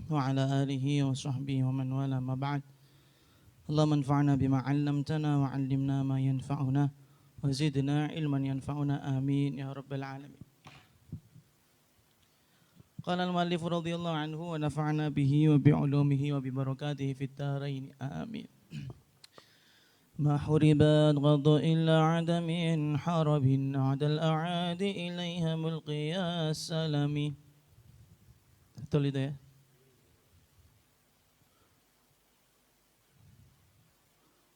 وعلى آله وصحبه ومن والاه ما بعد اللهم انفعنا بما علمتنا وعلمنا ما ينفعنا وزدنا علما ينفعنا آمين يا رب العالمين. قال المؤلف رضي الله عنه ونفعنا به وبعلومه وببركاته في الدارين آمين. ما حربت غض إلا عدم حرب عدا الأعادي إليها ملقي السلام. Betul itu ya.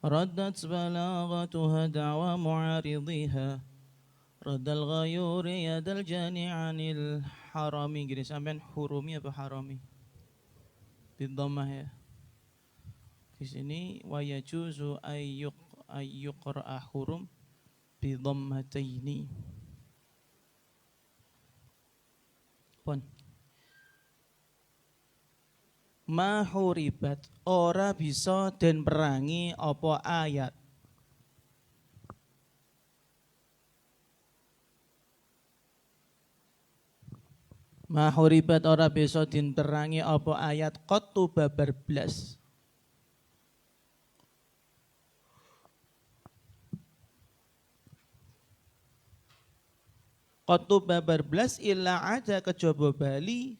ردت بلاغتها دعوى معارضيها رد الغيور يد الجاني عن الحرام. Gini sampean hurumi apa harami? Bidhammah ya. Di sini wa yajuzu ayyuqra'a hurum bidhammataini. Pon. Ma huribat ora bisa den perangi apa ayat. Ma huribat ora bisa den perangi apa ayat qattu babar blas. Qattu babar blas illa ada kejaba bali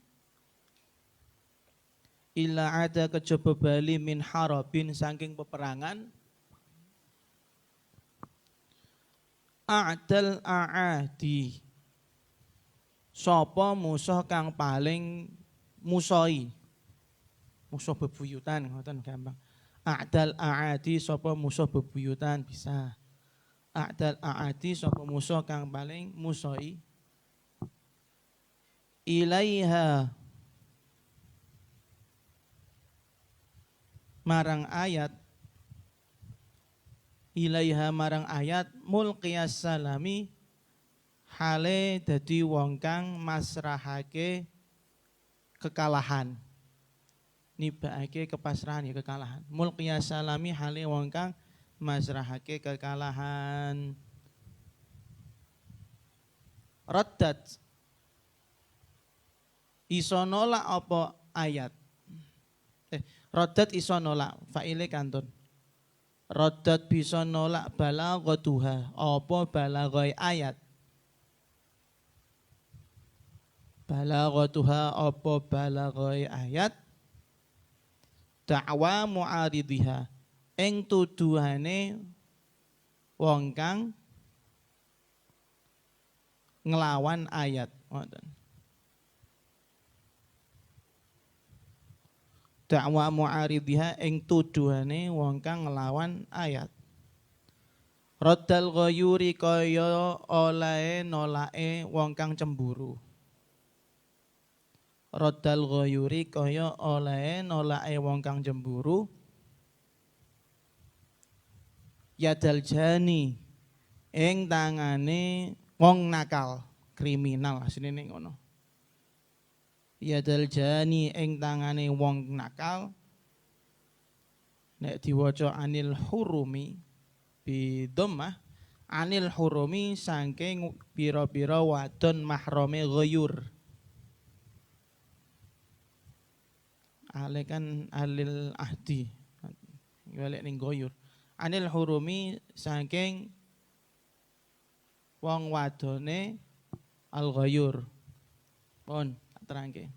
illa ada kejaba bali min harabin saking peperangan a'dal a'adi sapa musuh kang paling musuhi musuh bebuyutan ngoten gampang a'dal a'adi sapa musuh bebuyutan bisa a'dal a'adi sapa musuh kang paling musuhi ilaiha marang ayat ilaiha marang ayat mulqiyas salami hale dadi wong kang masrahake kekalahan nibake kepasrahan ya kekalahan mulqiyas salami hale wong kang masrahake kekalahan raddat iso nolak apa ayat Rodat iso nolak, fa'ile kantun. Rodat bisa nolak balaghatuha, apa balaghai ayat. Balaghatuha apa balaghai ayat. Da'wa mu'aridhiha, ing tuduhane wong kang nglawan ayat. Da'wa mu'aridhiha ing tuduhane wong kang nglawan ayat. Raddal ghayuri kaya olahe nolake wong kang cemburu. Raddal ghayuri kaya olahe nolake wong kang cemburu. Yadal jani ing tangane wong nakal, kriminal asline ngono. Yadal jani ing tangane wong nakal nek diwaca anil hurumi bi dhammah anil hurumi saking pira-pira wadon mahrame ghayur ale kan alil ahdi balik ning ghayur anil hurumi saking wong wadone al ghayur pun terangke.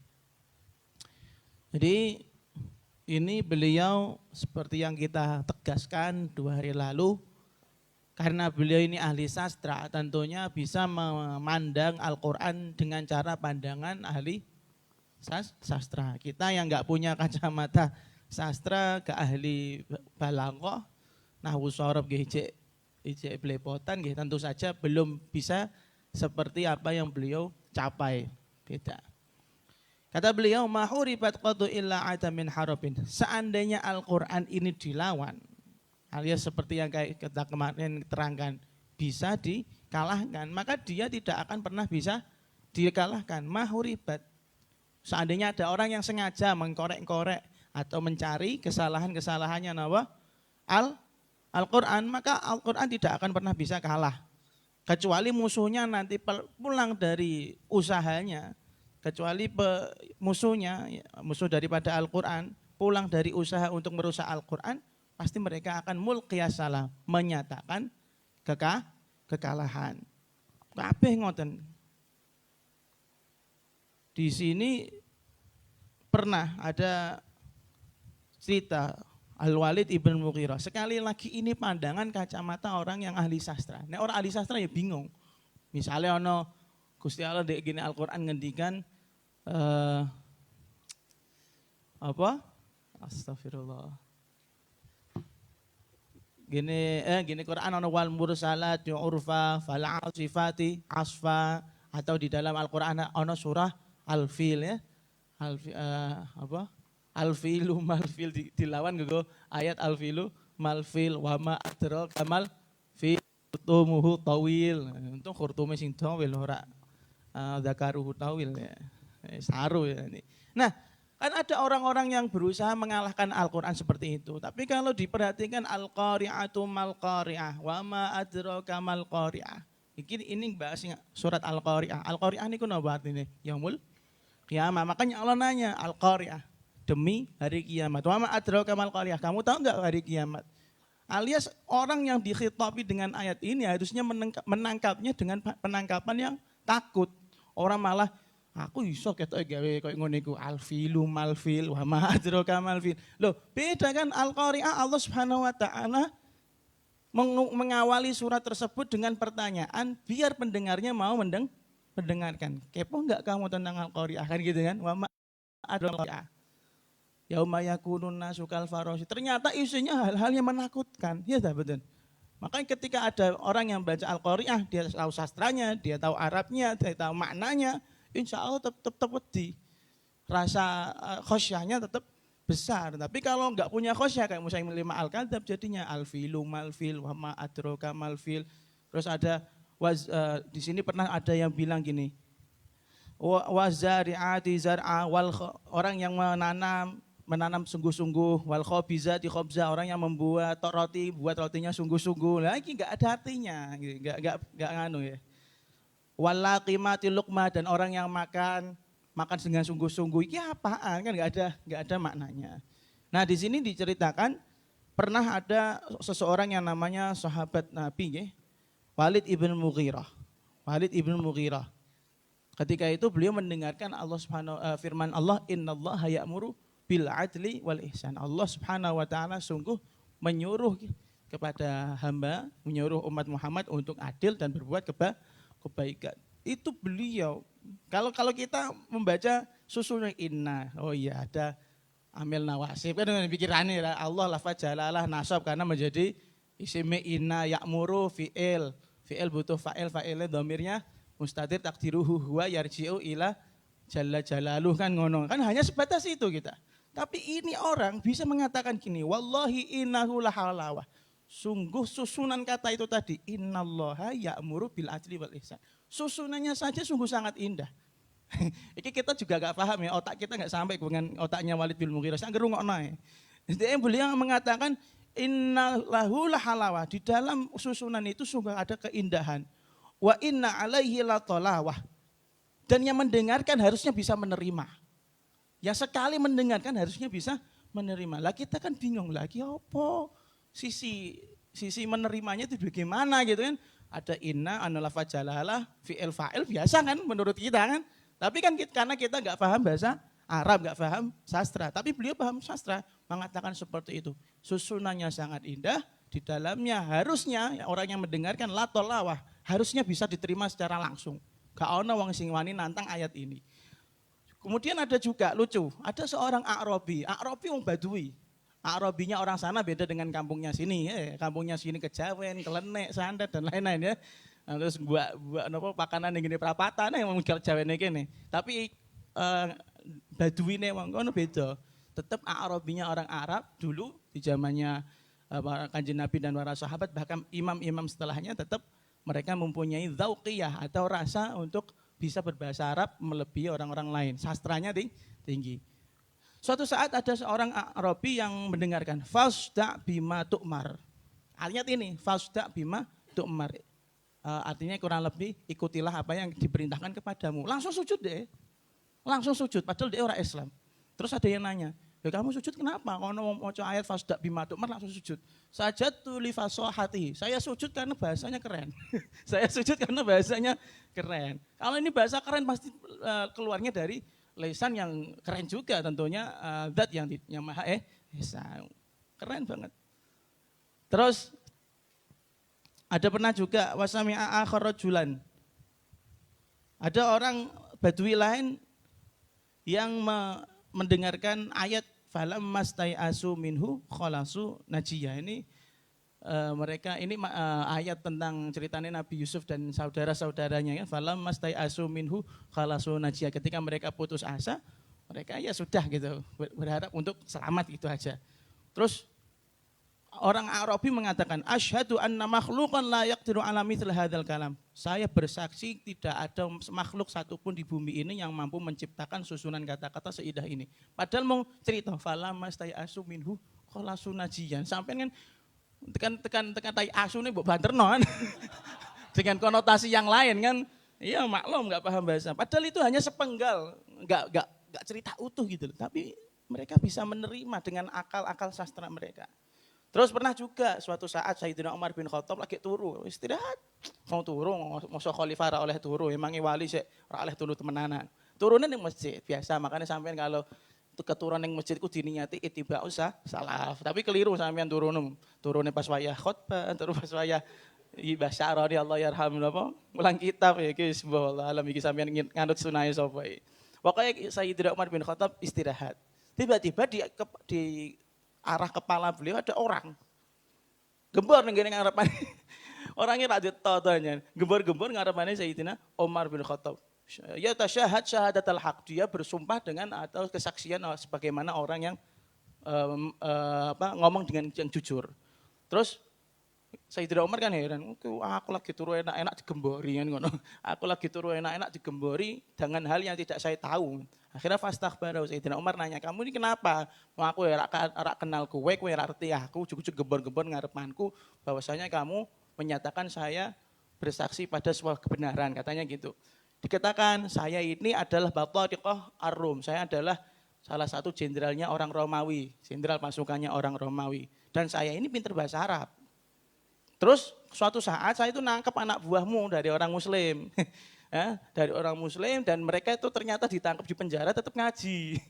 Jadi ini beliau seperti yang kita tegaskan 2 hari lalu karena beliau ini ahli sastra tentunya bisa memandang Al-Quran dengan cara pandangan ahli sastra. Kita yang nggak punya kacamata sastra ke ahli balaghah nahwu shorab ijek belepotan tentu saja belum bisa seperti apa yang beliau capai. Beda. Kata beliau, mahuribat qadu illa adamin harabin. Seandainya Al-Quran ini dilawan, alias seperti yang kita kemarin terangkan, bisa dikalahkan, maka dia tidak akan pernah bisa dikalahkan. Mahuribat. Seandainya ada orang yang sengaja mengkorek-korek atau mencari kesalahan-kesalahannya Al-Quran, maka Al-Quran tidak akan pernah bisa kalah. Kecuali musuhnya nanti pulang dari usahanya, kecuali musuhnya, musuh daripada Al-Quran, pulang dari usaha untuk merusak Al-Quran, pasti mereka akan mulqiyas salam, menyatakan kekalahan. Kabeh ngoten. Di sini pernah ada cerita Al-Walid ibn Mughirah. Sekali lagi ini pandangan kacamata orang yang ahli sastra. Nah, orang ahli sastra ya bingung. Misalnya ono Gusti Allah dek gini Al-Qur'an ngendikan apa? Astagfirullah. Gini Quran ono wal mursalat urfa fal asifati asfa, atau di dalam Al-Qur'an ono surah Al-Fil ya. Al-filu malfil dilawan gitu ayat al-filu malfil wa ma adraka mal fil khurtumuhu tawil. Untung khurtume sing tawil ora zakaruhu tawil ya. Saru ya ini. Nah, kan ada orang-orang yang berusaha mengalahkan Al-Qur'an seperti itu. Tapi kalau diperhatikan al-qari'atu mal qari'ah wa ma adraka mal qari'ah. Ini bahas surat Al-Qari'ah. Al-Qari'ah niku napa artine? Yaumul qiyamah. Makanya Allah nanya Al-Qari'ah, demi hari kiamat. Wa ma adraka mal qari'ah. Kamu tahu enggak hari kiamat? Alias orang yang dikhitabi dengan ayat ini harusnya menangkapnya dengan penangkapan yang takut. Orang malah aku iso ketok gawe koyo ngene iku alfilu malfil wa ma adraka malfil. Loh, beda kan Al-Qari'ah, Allah Subhanahu wa taala mengawali surat tersebut dengan pertanyaan biar pendengarnya mau mendengarkan. Kepo enggak kamu tentang Al-Qari'ah kan gitu kan? Wa ma adraka yauma yakunun nasu kal farosi. Ternyata isinya hal-hal yang menakutkan. Ya betul. Makanya ketika ada orang yang baca Al-Qari'ah, dia tahu sastranya, dia tahu Arabnya, dia tahu maknanya, insya Allah tetap wedi. Rasa khosyahnya tetap besar. Tapi kalau enggak punya khosyah kayak Musailimah Al-Kadzab, jadinya alfilu malfil wa ma adraka malfil. Terus ada di sini pernah ada yang bilang gini, wazari'ati zar'a, orang yang menanam sungguh-sungguh, wal khobizati khobza, orang yang membuat roti, buat rotinya sungguh-sungguh. Lagi enggak ada artinya, enggak nganu ya. Wal laqimati luqmah, dan orang yang makan dengan sungguh-sungguh. Ini apaan? Kan enggak ada maknanya. Nah, di sini diceritakan pernah ada seseorang yang namanya sahabat Nabi, ya, Walid ibn Mughirah. Walid ibn Mughirah. Ketika itu beliau mendengarkan firman Allah, innallaha ya'muru bil adli wal ihsan. Allah Subhanahu wa taala sungguh menyuruh kepada hamba, menyuruh umat Muhammad untuk adil dan berbuat kebaikan. Itu beliau. Kalau kita membaca susunan inna, oh iya ada amil nawasib kan dengan pikirannya Allah lafaz jalalah nasab karena menjadi isme inna ya'muru fi'il butuh fa'ilnya dhamirnya mustatir takdiruhu huwa yarji'u ila jalla jalaluh kan ngono. Kan hanya sebatas itu kita. Tapi ini orang bisa mengatakan gini, wallahi innahu lahalawah. Sungguh susunan kata itu tadi, innallaha ya'muru bil adli wal ihsan. Susunannya saja sungguh sangat indah. Ini kita juga gak paham ya, otak kita gak sampai dengan otaknya Walid bin Mughirah. Saya ngerungokno ya. Jadi beliau mengatakan innallahu lahalawah. Di dalam susunan itu sungguh ada keindahan. Wa inna alaihi latolawah. Dan yang mendengarkan harusnya bisa menerima. Yang sekali mendengarkan harusnya bisa menerima. Lah kita kan bingung lagi apa sisi menerimanya itu bagaimana gitu kan. Ada inna, anulafa jalalah, fi'il fa'il biasa kan menurut kita kan. Tapi kan karena kita enggak paham bahasa Arab, enggak paham sastra. Tapi beliau paham sastra, mengatakan seperti itu. Susunannya sangat indah, di dalamnya harusnya orang yang mendengarkan latolawah, harusnya bisa diterima secara langsung. Gak ono wong sing wani nantang ayat ini. Kemudian ada juga lucu, ada seorang A'rabi wong Badui. A'rabinya orang sana beda dengan kampungnya sini, kampungnya sini Kejawen, Kelenek, Sandet dan lain-lain ya. Nah, terus buat pakanan yang gini perapatan yang wong Jawane kene. Tapi Baduine wong kono beda. Tetap A'rabinya orang Arab dulu di zamannya Kanjeng Nabi dan para sahabat, bahkan imam-imam setelahnya tetap mereka mempunyai dzauqiyah atau rasa untuk bisa berbahasa Arab melebihi orang-orang lain. Sastranya tinggi. Suatu saat ada seorang Arabi yang mendengarkan fasda bima tu'mar. Artinya ini fasda bima tu'mar. Artinya kurang lebih ikutilah apa yang diperintahkan kepadamu. Langsung sujud deh. langsung sujud, padahal dia orang Islam. Terus ada yang nanya, ya kamu sujud kenapa? Kalau mau ayat fasda bima tu'mar langsung sujud. Sajadtu li fasohati. Saya sujud karena bahasanya keren. Saya sujud karena bahasanya keren. Kalau ini bahasa keren pasti keluarnya dari lisan yang keren juga tentunya, zat yang maha esa. Keren banget. Terus ada pernah juga wasami'a akhar rajulan. Ada orang Badui lain yang mendengarkan ayat falam mastai'asu minhu khalasu najiyah. Ini mereka ini ayat tentang ceritanya Nabi Yusuf dan saudara-saudaranya ya. Falam mastai'asu minhu khalasu najiyah. Ketika mereka putus asa, mereka ya sudah gitu, berharap untuk selamat gitu aja. Terus orang Arabi mengatakan asyhadu anna makhluqan la yaqdiru ala mithli hadzal kalam. Saya bersaksi tidak ada makhluk satupun di bumi ini yang mampu menciptakan susunan kata-kata seindah ini. Padahal mau cerita fala mastai'asu minhu khalasu najiyan. Sampai kan tekan tai asu ini mbok banterno kan. Dengan konotasi yang lain kan. Iya maklum enggak paham bahasa. Padahal itu hanya sepenggal, enggak cerita utuh gitu. Tapi mereka bisa menerima dengan akal-akal sastra mereka. Terus pernah juga suatu saat Sayyidina Umar bin Khattab lagi turu, istirahat. Mau turu, masa khalifah oleh turu, emangnya wali sih oleh turu temenanan. Turunnya di masjid, biasa makanya sampean kalau keturunan yang masjid ku diniati ittiba usah salaf. Tapi keliru sampean turunnya pas wayah khutbah, terus pas wayah ibasyara di Allah yarham napa? Ulang kitab ya guys, wallah alam iki sampean nganut sunah sapa iki. Pokoknya Sayyidina Umar bin Khattab istirahat. Tiba-tiba di arah kepala beliau ada orang. Gembor ning ngene ngarepan. Orangnya ra ditotanya. Gembor-gembor ngarepannya Sayyidina Umar bin Khattab. Ya tasyahad syahadatul haq. Dia bersumpah dengan atau kesaksian sebagaimana orang yang ngomong dengan yang jujur. Terus Sayyidina Umar kan heran, aku lagi turu enak-enak digembori kan ngono. Aku lagi turu enak-enak digembori dengan hal yang tidak saya tahu. Akhirnya fastaghfara Sayyidina Umar nanya, "Kamu ini kenapa? Mau aku ora kenal kowe ora ngerti aku, jujuk gembor-gembor ngarepanku bahwasanya kamu menyatakan saya bersaksi pada sebuah kebenaran," katanya gitu. Dikatakan, "Saya ini adalah Batariqah Ar-Rum. Saya adalah salah satu jenderalnya orang Romawi, jenderal pasukannya orang Romawi dan saya ini pintar bahasa Arab." Terus suatu saat saya itu nangkep anak buahmu dari orang Muslim, ya, dari orang Muslim dan mereka itu ternyata ditangkap di penjara tetap ngaji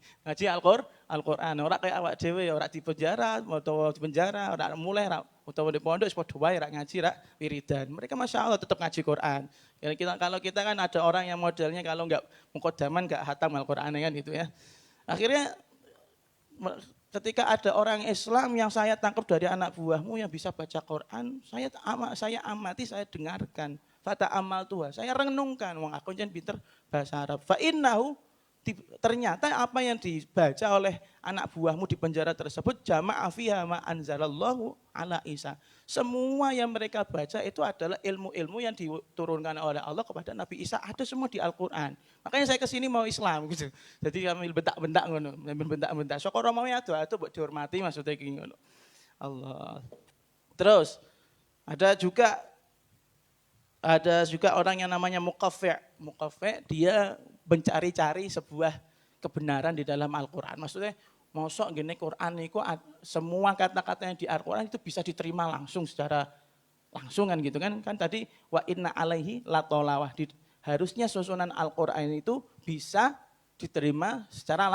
Al-Quran. Orang kayak awak dewe, orang di penjara, atau di penjara, orang mulai, atau di pondok, sepuluh wae, orang ngaji, orang wiridan. Mereka masya Allah tetap ngaji Quran. Ya, kalau kita kan ada orang yang modelnya kalau nggak mukadaman nggak hatam Al-Quran kan gitu ya. Akhirnya ketika ada orang Islam yang saya tangkap dari anak buahmu yang bisa baca Quran, saya amati, saya dengarkan. Fata amal tua, saya renungkan, wong aku jangan pinter bahasa Arab. Fa innahu, ternyata apa yang dibaca oleh anak buahmu di penjara tersebut jama'a fiha ma anzalallahu ala Isa. Semua yang mereka baca itu adalah ilmu-ilmu yang diturunkan oleh Allah kepada Nabi Isa, ada semua di Al-Qur'an. Makanya saya kesini mau Islam gitu. Jadi kami bentak-bentak ngono, bentak-bentak. Saka Romawi itu buat dihormati maksudnya iki ngono. Allah. Terus ada juga orang yang namanya Muqaffi'. Muqaffi' dia mencari-cari sebuah kebenaran di dalam Al-Qur'an. Maksudnya mosok gini Quran itu semua kata-kata yang di Al-Qur'an itu bisa diterima langsung secara langsungan gitu kan. Kan tadi wa inna alaihi latolawah. Harusnya susunan Al-Qur'an itu bisa diterima secara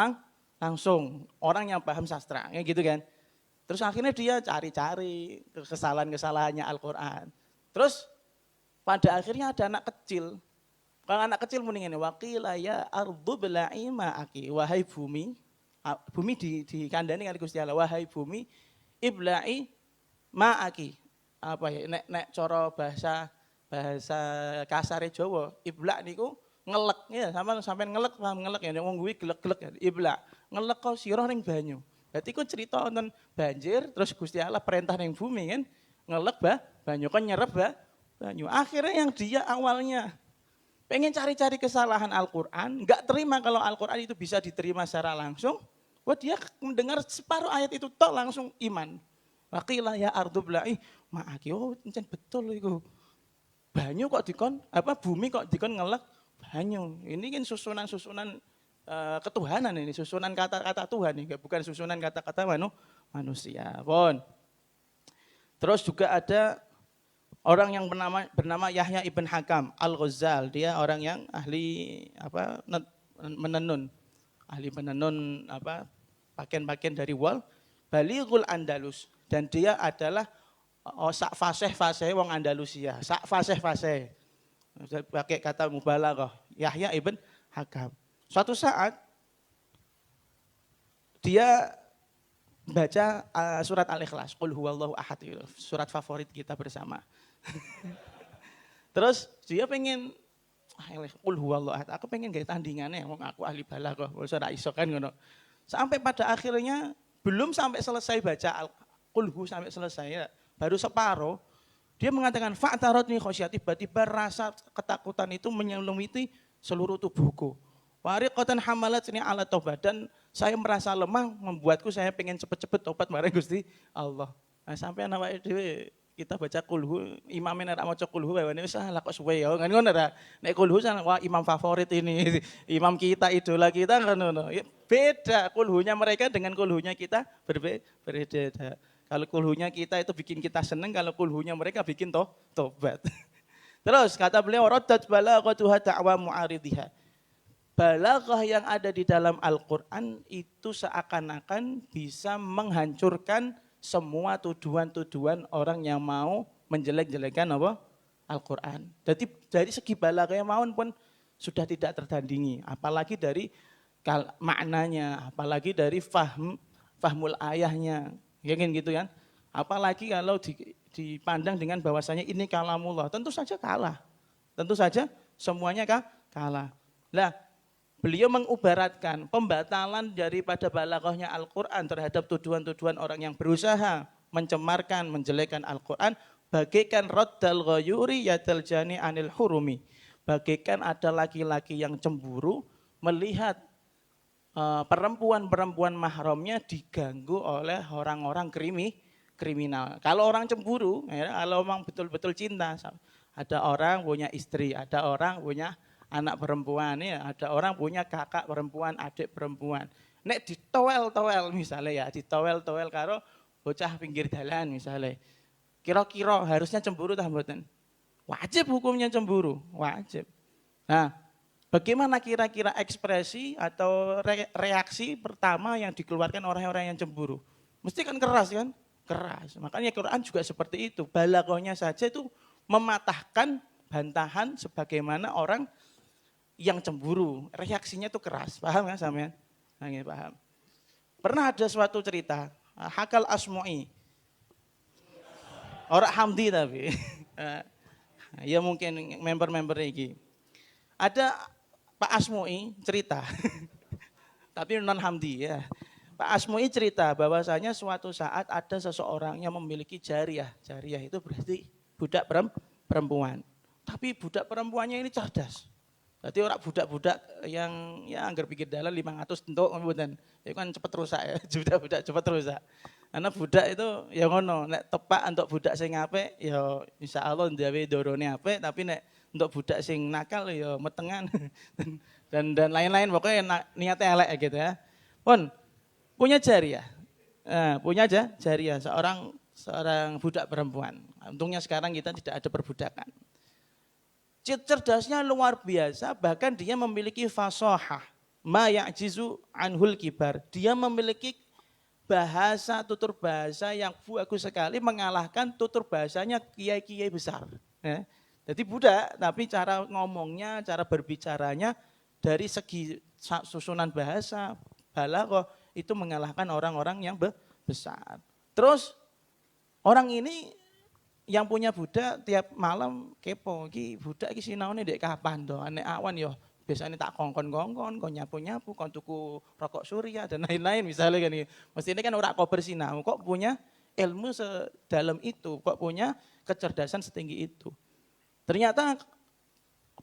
langsung. Orang yang paham sastra kayak gitu kan. Terus akhirnya dia cari-cari kesalahan-kesalahannya Al-Qur'an. Terus pada akhirnya ada anak kecil. Kalau anak kecil mending ini waqila ya ardu bla'i ma'aki, wahai bumi dikandani kali Gusti Allah, wahai bumi ibla'i ma'aki. Apa ya nek cara bahasa kasare Jawa, ibla niku ngelek ya, sampean ngelek paham ngelek ya wong kuwi gelek-gelek ya. Ibla, ngelek kok sira ning banyu. Berarti ku cerita wonten banjir terus Gusti Allah perintah ning bumi kan ngelek banyu kan nyerep banyu. Akhirnya yang dia awalnya pengen cari-cari kesalahan Al-Quran, nggak terima kalau Al-Quran itu bisa diterima secara langsung, wah dia mendengar separuh ayat itu toh langsung iman. Waqilah ya ardu bla'i ma'aki, oh encen betul itu. Banyu kok dikon, bumi kok dikon ngelek banyu. Ini kan susunan-susunan ketuhanan ini, susunan kata-kata Tuhan ini, bukan susunan kata-kata manusia. Pun. Terus juga ada orang yang bernama Yahya ibn Hakam Al-Ghazal, dia orang yang ahli menenun, pakaian-pakaian dari wol, Balighul Andalus, dan dia adalah sak fasih wong Andalusia, sak fasih. Pakai kata mubalaghah, Yahya ibn Hakam. Suatu saat dia baca surat Al-Ikhlas, Qul huwallahu ahad, surat favorit kita bersama. Terus dia pengen Qul huwallahu ahad, aku pengen gawe tandingannya, wong aku ahli balaghah, wis ora iso kan ngono. Sampai pada akhirnya belum sampai selesai baca Qul hu sampai selesai ya, baru separuh dia mengatakan fa'taratni khosyah, tiba-tiba rasa ketakutan itu menyelimuti seluruh tubuhku. Wariqatan hamalat ini ala taubat, dan saya merasa lemah membuatku saya pengen cepet-cepet tobat marang Gusti Allah. Nah, sampai awake dhewe kita baca kulhu, imamnya nek maca kulhu wae wis lah kok suwe ya. Kan ngono ta. Nek kulhu wah imam favorit ini, imam kita, idola kita kan ngono. Beda kulhunya mereka dengan kulhunya kita berbeda. Kalau kulhunya kita itu bikin kita seneng, kalau kulhunya mereka bikin tobat. Terus kata beliau raddat balaghatuha ta'wa mu'aridhiha. Balaghah yang ada di dalam Al-Quran itu seakan-akan bisa menghancurkan semua tuduhan-tuduhan orang yang mau menjelek-jelekan Al-Quran. Jadi dari segi balaghah yang mau pun sudah tidak tertandingi. Apalagi dari maknanya, apalagi dari fahmul ayahnya. Ya kan gitu kan. Apalagi kalau dipandang dengan bahwasanya ini kalamullah, tentu saja kalah. Tentu saja semuanya kalah. Lah, beliau mengibaratkan pembatalan daripada balaghahnya Al-Quran terhadap tuduhan-tuduhan orang yang berusaha mencemarkan, menjelekkan Al-Quran, bagaikan raddal ghayuri yadal jani anil hurumi. Bagaikan ada laki-laki yang cemburu melihat perempuan-perempuan mahramnya diganggu oleh orang-orang kriminal. Kalau orang cemburu, ya, kalau memang betul-betul cinta, ada orang punya istri, ada orang punya anak perempuan, ya, ada orang punya kakak perempuan, adik perempuan. Nek ditowel-towel misalnya ya, ditowel-towel karo bocah pinggir jalan misalnya. Kira-kira harusnya cemburu tak mboten? Wajib hukumnya cemburu, wajib. Nah, bagaimana kira-kira ekspresi atau reaksi pertama yang dikeluarkan orang-orang yang cemburu? Mesti kan keras kan? Keras. Makanya Quran juga seperti itu. Balaghahnya saja itu mematahkan bantahan sebagaimana orang yang cemburu, reaksinya itu keras, paham kan sampean? Nggih, paham. Pernah ada suatu cerita, Hakal Asmu'i. Orang Hamdi tapi. Ya mungkin member-member iki. Ada Pak Asmu'i cerita. Tapi non Hamdi ya. Pak Asmu'i cerita bahwasanya suatu saat ada seseorang yang memiliki jariyah. Jariyah itu berarti budak perempuan. Tapi budak perempuannya ini cerdas. Berarti orang budak-budak yang ya anggar pikir dalan 500 entuk mboten. Itu kan cepet rusak ya, budak-budak cepet rusak. Karena budak itu ya ngono, nek tepak untuk budak sing apik ya insyaallah ndawe dorone apik, tapi nek untuk budak sing nakal ya metengan dan lain-lain pokoknya niatnya elek gitu ya. Pun punya jariyah. Punya aja jariyah seorang budak perempuan. Untungnya sekarang kita tidak ada perbudakan. Cerdasnya luar biasa, bahkan dia memiliki fasahah, ma ya'jizu anhul kibar. Dia memiliki bahasa, tutur bahasa yang bagus sekali, mengalahkan tutur bahasanya kiai-kiai besar. Ya. Jadi budak, tapi cara ngomongnya, cara berbicaranya, dari segi susunan bahasa, balaghah, itu mengalahkan orang-orang yang besar. Terus orang ini yang punya budak tiap malam kepo, iki budak iki sinaune ndek kapan to? Nek awan yo biasanya tak kongkon-kongkon, kon nyapu-nyapu, kon tuku rokok surya dan lain-lain misalnya kan. Mestinya kan ora kober sinau, kok punya ilmu sedalam itu, kok punya kecerdasan setinggi itu. Ternyata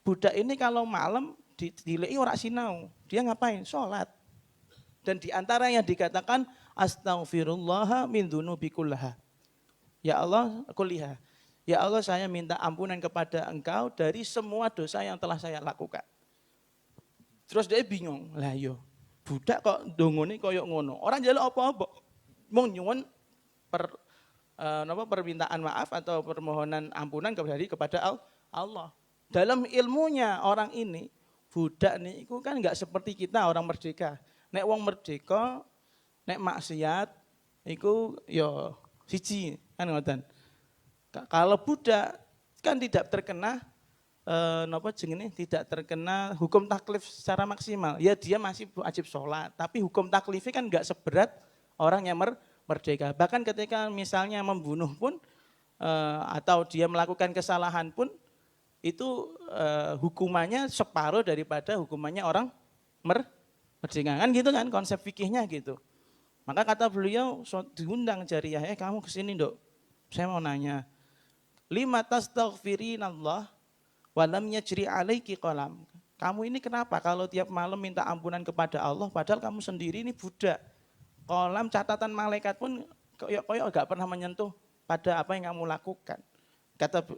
budak ini kalau malam dileki ora sinau, dia ngapain? Sholat. Dan di antara yang dikatakan astaghfirullah min dzunubi kullaha. Ya Allah, kuliah. Ya Allah, saya minta ampunan kepada Engkau dari semua dosa yang telah saya lakukan. Terus dia bingung, lah yo budak kok ndongone koyo ngono. Orang njaluk apa-apa. Mung nyuwun permintaan maaf atau permohonan ampunan kepada Allah. Dalam ilmunya orang ini budak nih itu kan enggak seperti kita orang merdeka. Nek wong merdeka nek maksiat iku yo siji kan ngoten. Kalau budak kan tidak terkena tidak terkena hukum taklif secara maksimal. Ya dia masih wajib sholat, tapi hukum taklifnya kan enggak seberat orang yang merdeka. Bahkan ketika misalnya membunuh pun atau dia melakukan kesalahan pun itu hukumannya separuh daripada hukumannya orang merdeka. Kan gitu kan konsep fikihnya gitu. Maka kata beliau diundang Jariyah, kamu kesini dok, saya mau nanya. Lima tastaghfirinallah walam yajri alaiki qalam. Kamu ini kenapa kalau tiap malam minta ampunan kepada Allah padahal kamu sendiri ini budak. Kolam catatan malaikat pun koyok gak pernah menyentuh pada apa yang kamu lakukan.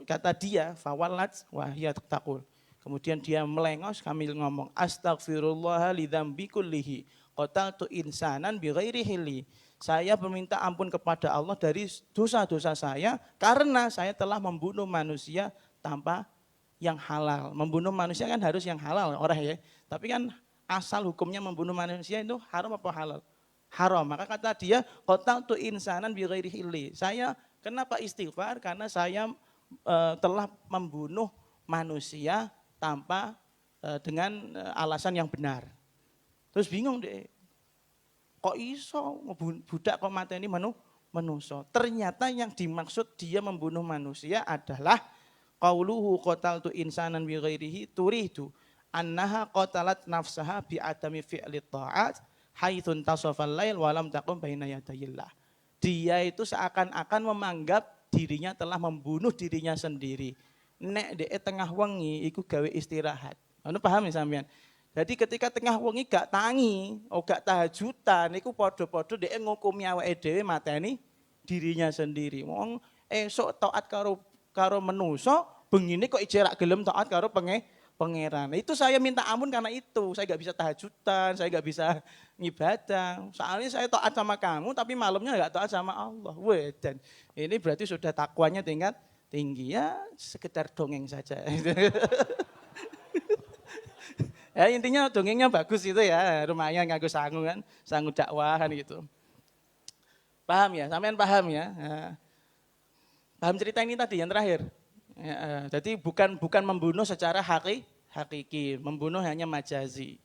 Kata dia, fawalat wahya taqul. Kemudian dia melengos sambil ngomong, astaghfirullah li dzambi kullihi qataltu insanan bighairi hilli. Saya meminta ampun kepada Allah dari dosa-dosa saya karena saya telah membunuh manusia tanpa yang halal. Membunuh manusia kan harus yang halal orang ya. Tapi kan asal hukumnya membunuh manusia itu haram apa halal? Haram. Maka kata dia, qataltu insanan bighairi hilli. Saya kenapa istighfar? Karena saya telah membunuh manusia tanpa dengan alasan yang benar. Terus bingung deh. Kok iso budak kok mateni manusia? Ternyata yang dimaksud dia membunuh manusia adalah qauluhu qataltu insanan bi ghairihi turidu annaha qatalat nafsaha bi adami fi'li ta'at haitsun tasafal lail wa lam taqum baina yadayillah. Dia itu seakan-akan menganggap dirinya telah membunuh dirinya sendiri. Nek dhek tengah wengi iku gawe istirahat. Anu paham ya sampean? Jadi ketika tengah wengi gak tangi, gak tahajudan iku padha-padha dhek ngukumi awake dhewe mateni dirinya sendiri. Wong esuk taat karo menusa, bengine kok ijek gelem taat karo pangeran. Itu saya minta ampun karena itu. Saya gak bisa tahajudan, saya gak bisa ngibadah. Soalnya saya taat sama kamu tapi malamnya gak taat sama Allah. Dan ini berarti sudah takwanya tingkat tinggi ya, sekedar dongeng saja. Ya intinya dongengnya bagus itu ya, lumayan nganggo sangu kan, sangu dakwah kan gitu. Paham ya, sampean paham ya. Paham cerita ini tadi yang terakhir. Ya, jadi bukan membunuh secara hakiki, membunuh hanya majazi.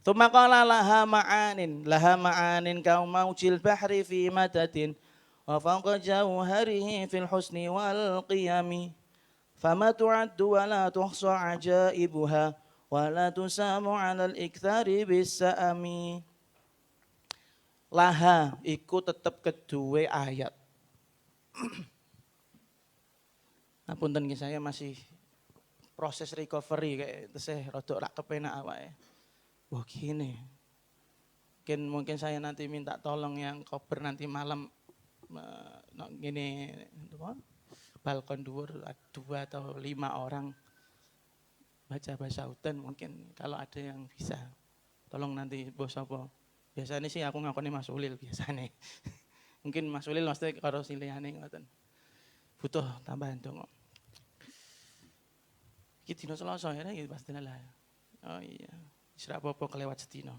Tsumma qala laha ma'anin kaumautil bahri fi madatin wa fawqa jawharihi fil husni wal qiyami. Fama tu'addu wa la tuhsa ajaibuha wa la tusamu 'alal iktsari bis-sa'ami. Laha iku tetep kedue ayat. Apunten nggih saya masih proses recovery kayak tesih rada rak kepenak awake. Wah gini. Mungkin saya nanti minta tolong yang cover nanti malam gini balkon dhuwur 2 atau 5 orang baca bahasa hutan mungkin kalau ada yang bisa. Tolong nanti bos apa. Biasanya sih aku ngakoni Mas Ulil biasanya. Mungkin Mas Ulil mesti karo silihane ngoten. Butuh tambahan dong. Iki dina Selasa ya iki pastine lah. Oh iya. Wis ra apa-apa kelewat sedina.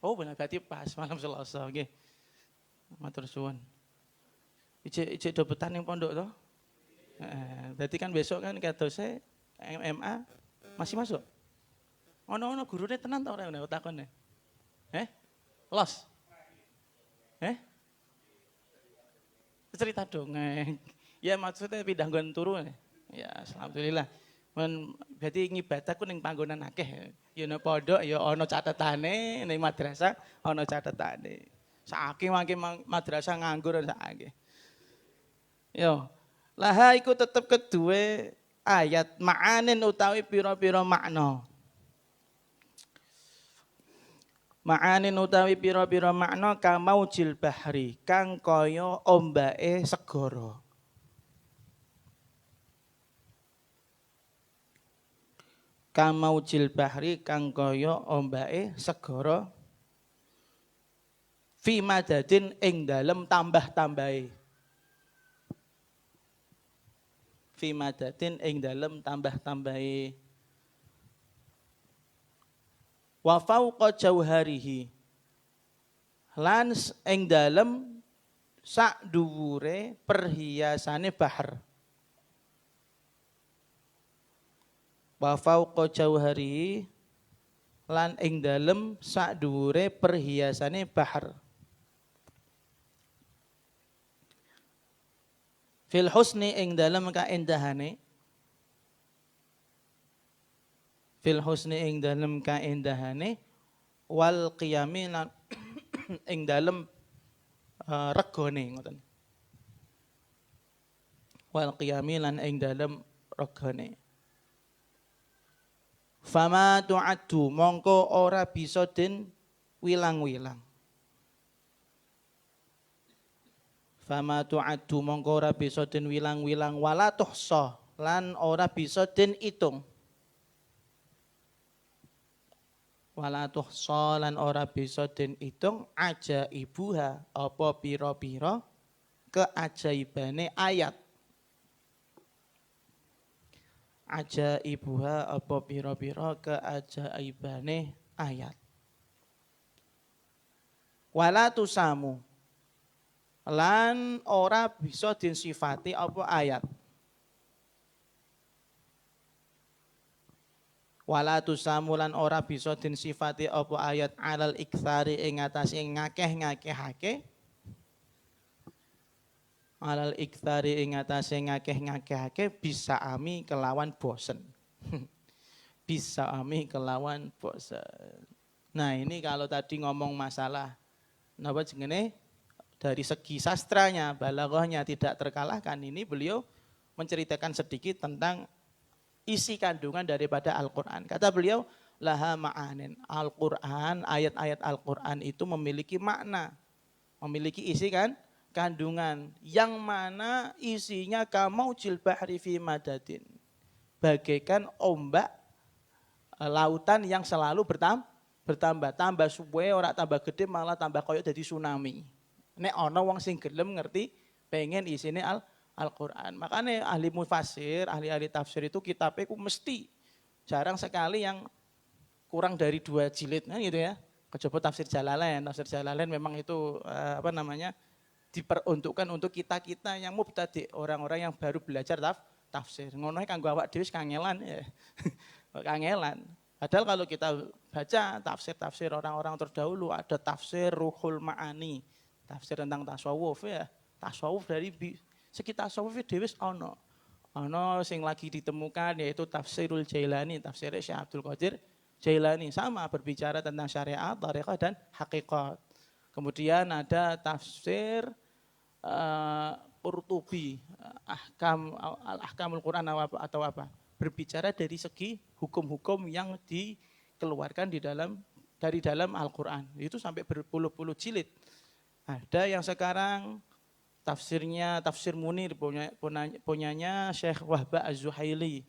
Oh benar berarti pas malam Selasa nggih. Matur suwun. Ijek dobetan ning pondok to? Berarti kan besok kan kadose MMA masih masuk. Ono gurune tenan ta ora nek takone? Los. Cerita dongeng. Ya maksudnya pindah nggon turu. Ya alhamdulillah. Berarti ngibadahku ning panggonan akeh. Ya ana pondok ya ana catetane, ning madrasah ana catetane. Saking mangke madrasah nganggur saiki. Yo. Laha iku tetep kedue ayat ma'anin utawi pira-pira makna. Ma'anin utawi pira-pira makna kamaujil bahri kang kaya ombake segara. Kamaujil bahri kang kaya ombake segara fi madadin ing dalem tambah-tambahe. Fi madadin ing dalem tambah-tambahe. Wa fauqa jauharihi. Lan ing dalem sak dhuwure perhiasane bahar. Wa fauqa jauharihi lan ing dalem sak dhuwure perhiasane bahar. Fil husni ing dalem kaendahane. Fil husni ing dalem kaendahane wal qiyami lan ing dalem regane ngoten. Wal qiyami lan ing dalem regane. Fama tu'addu mongko ora bisa den wilang-wilang. Fama tu'addu mongko ora bisa den wilang-wilang wala tuhsa lan ora bisa den itung. Wala tuhsa lan ora bisa den itung ajaibuha apa pira-pira keajaibane ayat. Ajaibuha apa pira-pira keajaibane ayat. Wala tusamu lan ora bisa disifati apa ayat. Wala tusamu lan ora bisa disifati apa ayat alal iktsari ing atase ngakeh-ngakehake. Alal iktsari ing atase ngakeh-ngakehake bisa ami kelawan bosen. Bisa ami kelawan bosen. Nah, ini kalau tadi ngomong masalah napa jenenge dari segi sastranya, balaghahnya tidak terkalahkan, ini beliau menceritakan sedikit tentang isi kandungan daripada Al-Quran. Kata beliau, laha ma'anin. Al-Quran, ayat-ayat Al-Quran itu memiliki makna, memiliki isi kan kandungan, yang mana isinya kamaujil bahri fi madadin. Bagaikan ombak lautan yang selalu bertambah, tambah suwe ora tambah gede malah tambah koyo jadi tsunami. Nek ana wong sing gelem ngerti pengen isine Al-Quran. Makanya ahli mufasir, ahli-ahli tafsir itu kitabnya itu mesti jarang sekali yang kurang dari 2 jilid kan gitu ya. Kecoba tafsir Jalalain. Tafsir Jalalain memang itu diperuntukkan untuk kita-kita yang mubtadi, orang-orang yang baru belajar tafsir. Ngono kanggo awak dhewe kangelan ya. Kangelan. Padahal kalau kita baca tafsir-tafsir orang-orang terdahulu, ada tafsir Ruhul Ma'ani, tafsir tentang tasawuf ya. Tasawuf dari segi tasawuf dhewe ana sing lagi ditemukan yaitu tafsirul Jailani, tafsirnya Syekh Abdul Qadir Jailani, sama berbicara tentang syariat, thariqah dan hakikat. Kemudian ada tafsir Qurtubi, Al-Ahkamul Quran atau apa? Berbicara dari segi hukum-hukum yang dikeluarkan dari dalam Al-Quran. Itu sampai berpuluh-puluh jilid. Ada yang sekarang tafsirnya Tafsir Munir punyanya Syekh Wahba Az-Zuhaili.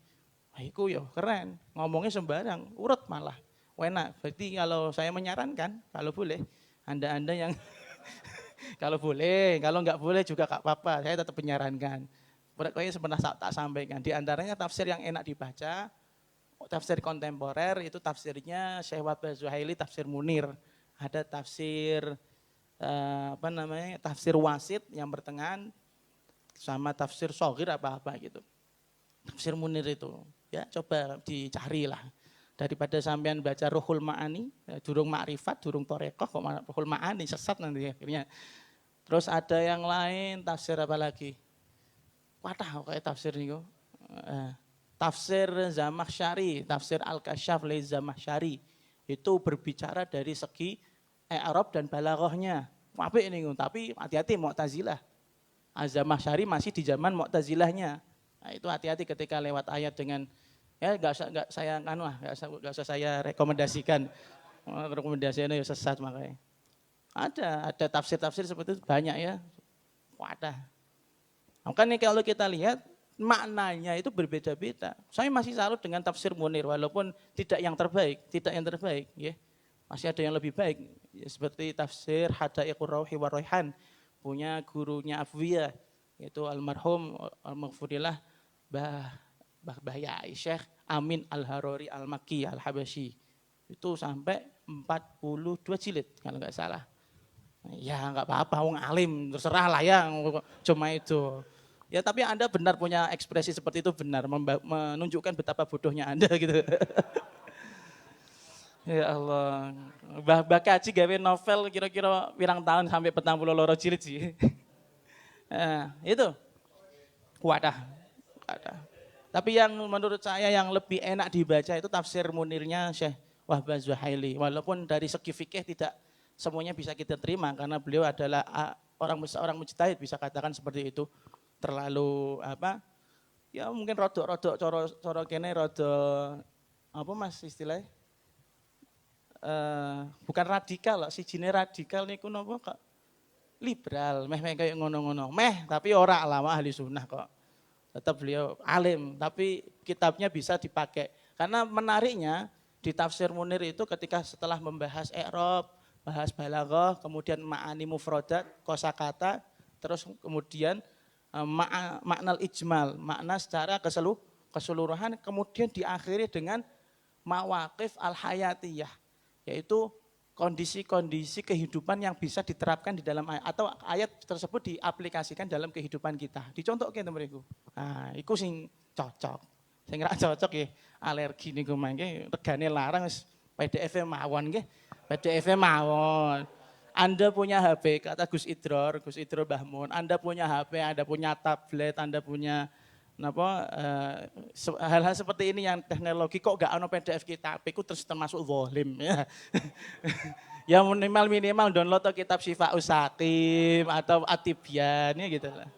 Wah, itu ya keren, ngomongnya sembarang, urut malah. Enak. Berarti kalau saya menyarankan, kalau boleh, Anda yang kalau boleh, kalau enggak boleh juga enggak apa-apa, saya tetap menyarankan. Pokoknya sebenarnya tak sampaikan. Di antaranya tafsir yang enak dibaca, tafsir kontemporer itu tafsirnya Syekh Wahba Az-Zuhaili, Tafsir Munir. Ada tafsir tafsir wasit yang bertengahan sama tafsir shogir apa-apa gitu. Tafsir Munir itu, ya coba dicarilah. Daripada sampean baca Ruhul Ma'ani, durung ma'rifat, durung thariqah, kok Ruhul Ma'ani sesat nanti akhirnya. Terus ada yang lain, tafsir apa lagi? Wadah kayak tafsir niku. Tafsir Zamakhsyari, tafsir Al-Kasyaf li Zamakhsyari. Itu berbicara dari segi i'rab dan balaghahnya. Apik niku, tapi hati-hati Mu'tazilah. Az-Zamakhsyari masih di zaman Mu'tazilahnya. Nah, itu hati-hati ketika lewat ayat dengan ya enggak usah saya rekomendasikan. Rekomendasinya ya sesat makanya. Ada tafsir-tafsir seperti itu banyak ya. Wadah. Makanya kalau kita lihat maknanya itu berbeda-beda. Saya masih salut dengan tafsir Munir walaupun tidak yang terbaik, ya. Masih ada yang lebih baik, ya, seperti tafsir Hadaiqur Rauhi wa Raihan punya gurunya Afwiyah, yaitu almarhum al-maghfurillah Mbah Yai Syekh Amin Al-Harori Al-Makki Al-Habasyi. Itu sampai 42 jilid kalau enggak salah. Ya enggak apa-apa, wong alim, terserah lah ya, cuma itu. Ya tapi Anda benar punya ekspresi seperti itu, benar menunjukkan betapa bodohnya Anda gitu. Ya Allah, Mbah Kaji gawe novel kira-kira pirang tahun sampai 42 jilid sih. Itu. Wadah. Tapi yang menurut saya yang lebih enak dibaca itu tafsir Munirnya Syekh Wahbah Zuhaili. Walaupun dari segi fikih tidak semuanya bisa kita terima karena beliau adalah orang mujtahid, bisa katakan seperti itu. Terlalu apa? Ya mungkin rodok coro kene rodok apa Mas istilahnya? Bukan radikal loh, si jine radikal niku napa kok liberal, meh kayak ngono-ngono. Tapi ora lama ahli sunnah kok. Tetap beliau alim, tapi kitabnya bisa dipakai. Karena menariknya di tafsir Munir itu ketika setelah membahas i'rab, bahas balaghah, kemudian ma'ani mufradat, kosakata, terus kemudian makna ijmal, makna secara keseluruhan, kemudian diakhiri dengan mawaqif al-hayatiyah, yaitu kondisi-kondisi kehidupan yang bisa diterapkan di dalam ayat atau ayat tersebut diaplikasikan dalam kehidupan kita. Dicontohke to mriku. Nah, iku sing cocok. Sing ra cocok nggih alergi niku mangke regane larang wis PDF-e mawon nggih. PDF-e mawon. Anda punya HP, kata Gus Idror Mbah Mun, Anda punya HP, Anda punya tablet, Anda punya hal-hal seperti ini yang teknologi kok gak ono PDF kitab, itu terus termasuk zalim ya. Ya minimal download kitab Syifa Usakim atau Atibyan ya gitu lah.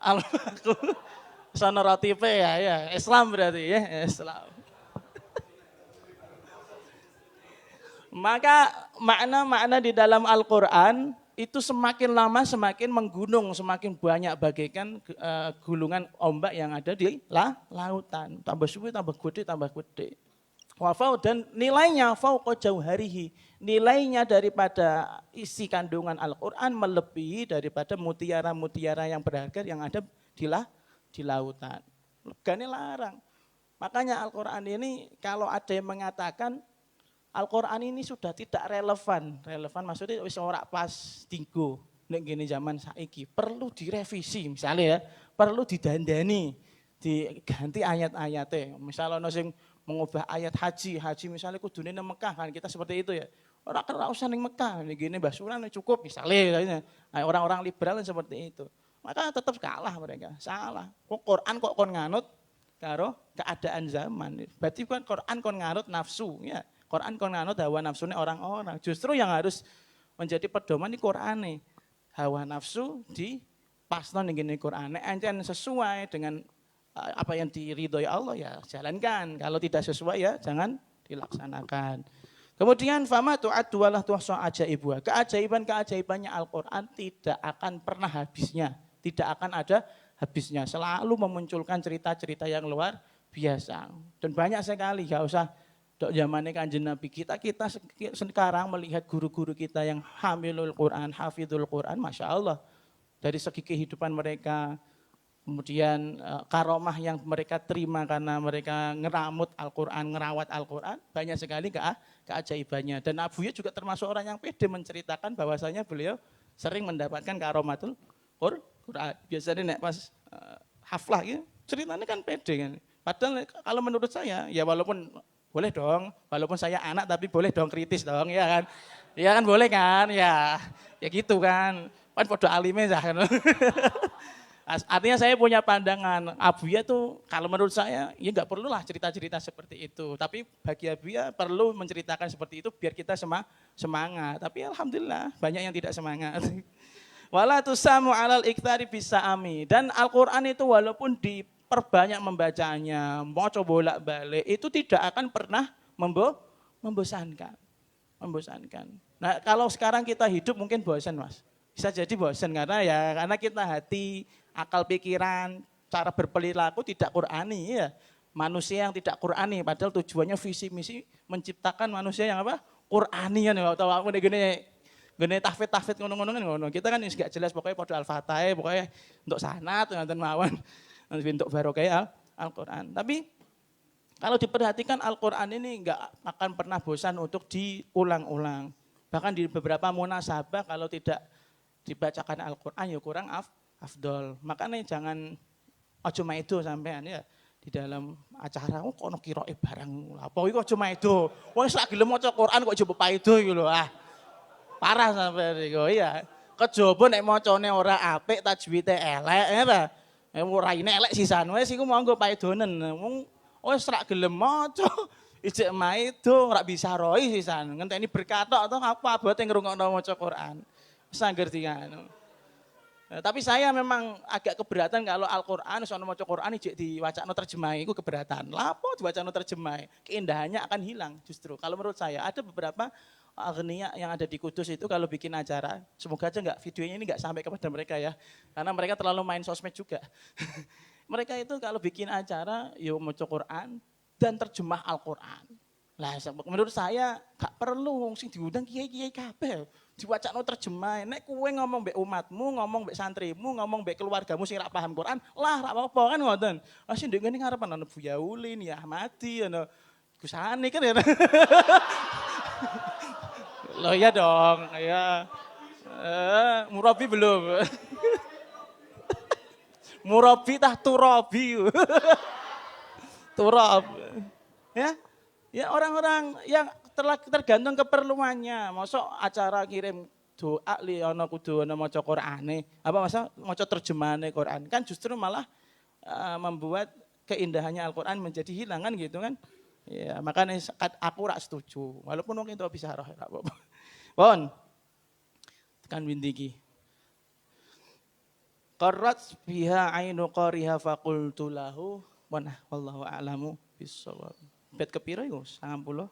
Aku sonorotipe ya Islam berarti ya Islam. Maka makna-makna di dalam Al-Quran itu semakin lama semakin menggunung, semakin banyak bagaikan gulungan ombak yang ada di lautan. Tambah suwi, tambah gede. Wafau dan nilainya fauqa jauharihi. Nilainya daripada isi kandungan Al-Quran melebihi daripada mutiara-mutiara yang berharga yang ada di lautan. Legane larang. Makanya Al-Quran ini kalau ada yang mengatakan Al-Quran ini sudah tidak relevan. Relevan maksudnya wis ora pas tinggo nek gini zaman saiki. Perlu direvisi misalnya ya, perlu didandani, diganti ayat-ayatnya. Misalnya ono sing mengubah ayat haji misalnya kudune nang Mekah kan kita seperti itu ya. Ora usah ning Mekah, nek gini Mbah Sunan cukup misalnya. Orang-orang liberal seperti itu. Maka tetap kalah mereka, salah. Kok Quran kok kon nganut karo keadaan zaman. Berarti kan Quran kon nganut nafsu ya. Quran kon nganut hawa nafsunya orang-orang. Justru yang harus menjadi pedoman di Qur'ane. Hawa nafsu di pasno ning ngene Qur'ane ancen sesuai dengan apa yang diridhoi Allah ya jalankan. Kalau tidak sesuai ya jangan dilaksanakan. Kemudian fama tu'addu walah tuhsa ajaibuha. Keajaiban-keajaibannya Al-Qur'an tidak akan pernah habisnya. Tidak akan ada habisnya. Selalu memunculkan cerita-cerita yang luar biasa. Dan banyak sekali, gak usah zamannya Kanjeng Nabi kita sekarang melihat guru-guru kita yang hamilul Quran, hafidhul Quran, Masya Allah. Dari segi kehidupan mereka, kemudian karomah yang mereka terima karena mereka ngeramut Al-Quran, ngerawat Al-Quran, banyak sekali keajaibannya. Dan Abuya juga termasuk orang yang pede menceritakan bahwasanya beliau sering mendapatkan karomatul Quran. Biasanya nek pas haflah ya, ceritanya kan pede kan. Padahal kalau menurut saya, ya walaupun boleh dong, walaupun saya anak tapi boleh dong kritis dong, ya kan? Ya kan boleh kan, ya gitu kan. Kan podo alime kan. Artinya saya punya pandangan, Abuya tuh kalau menurut saya, ya nggak perlulah cerita-cerita seperti itu. Tapi bagi Abuya perlu menceritakan seperti itu biar kita semangat. Tapi alhamdulillah banyak yang tidak semangat. Wala tusamu alal ikhtari bisa ami. Dan Al-Quran itu walaupun diperbanyak membacanya, mau coba bolak-balik, itu tidak akan pernah membosankan. Nah kalau sekarang kita hidup mungkin bosan Mas. Bisa jadi bosan karena kita hati, akal pikiran, cara berperilaku tidak Qur'ani ya. Manusia yang tidak Qur'ani padahal tujuannya visi misi menciptakan manusia yang apa? Qur'ani kan ya. Tahu aku gini tahfidz ngono-ngono kan ngono. Kita kan gak jelas pokoknya pada Al-Fatihah pokoknya untuk sanad ngoten mawon. Untuk barokah Al-Qur'an. Tapi kalau diperhatikan Al-Qur'an ini enggak akan pernah bosan untuk diulang-ulang. Bahkan di beberapa munasabah kalau tidak dibacakan Al-Qur'an ya kurang afdol. Makanya jangan aja maido sampean ya di dalam acara kono kiroke barang apa iku aja maido. Wong sak gelem maca Qur'an kok jebuk paido iki lho. Ah. Parah sampean iku ya. Kejaba nek macane ora apik tajwide elek ya ta. Raine elek sisan wis iku monggo paidonen. Wong wis rak gelem maca ijek maido ora bisa roi sisan. Ngenteni berkatok to apa abote ngrungokno maca Qur'an. Wis ngerti kan. Tapi saya memang agak keberatan kalau Al-Qur'an sono maca Qur'an ijek diwacana terjemah iku keberatan. Lha apa diwacana terjemah? Keindahannya akan hilang justru. Kalau menurut saya ada beberapa agnia yang ada di Kudus itu kalau bikin acara, semoga aja videonya ini enggak sampai kepada mereka ya. Karena mereka terlalu main sosmed juga. Mereka itu kalau bikin acara yo maca Qur'an dan terjemah Al-Qur'an. Lah menurut saya gak perlu wong sing diundang kiai-kiai kabeh. Diwacakno terjemah. Nek kowe ngomong mbek umatmu, ngomong mbek santrimu, ngomong mbek keluargamu sing ra paham Quran, lah ra apa-apa kan ngoten. Ah sing ndek ngene ngarepan ana Buya Ulin, ya Ahmadi, ana Gusani kan ya. Loh ya dong, ya. Murabi belum. Murabi tah turabi. Turab. Ya. Ya orang-orang yang tergantung keperluannya. Masa acara kirim doa li ana kudu ana maca Qur'ane. Apa masa maca terjemahane Qur'an. Kan justru malah membuat keindahannya Al-Qur'an menjadi hilang kan gitu kan. Ya, makanya aku rak setuju. Walaupun mungkin itu bisa roh enggak apa-apa. Pon. Tekan windiki. Qarrat biha ainu qariha faqultu lahu wa wallahu a'lamu bis-shawab. Bet kepiro iku? 90.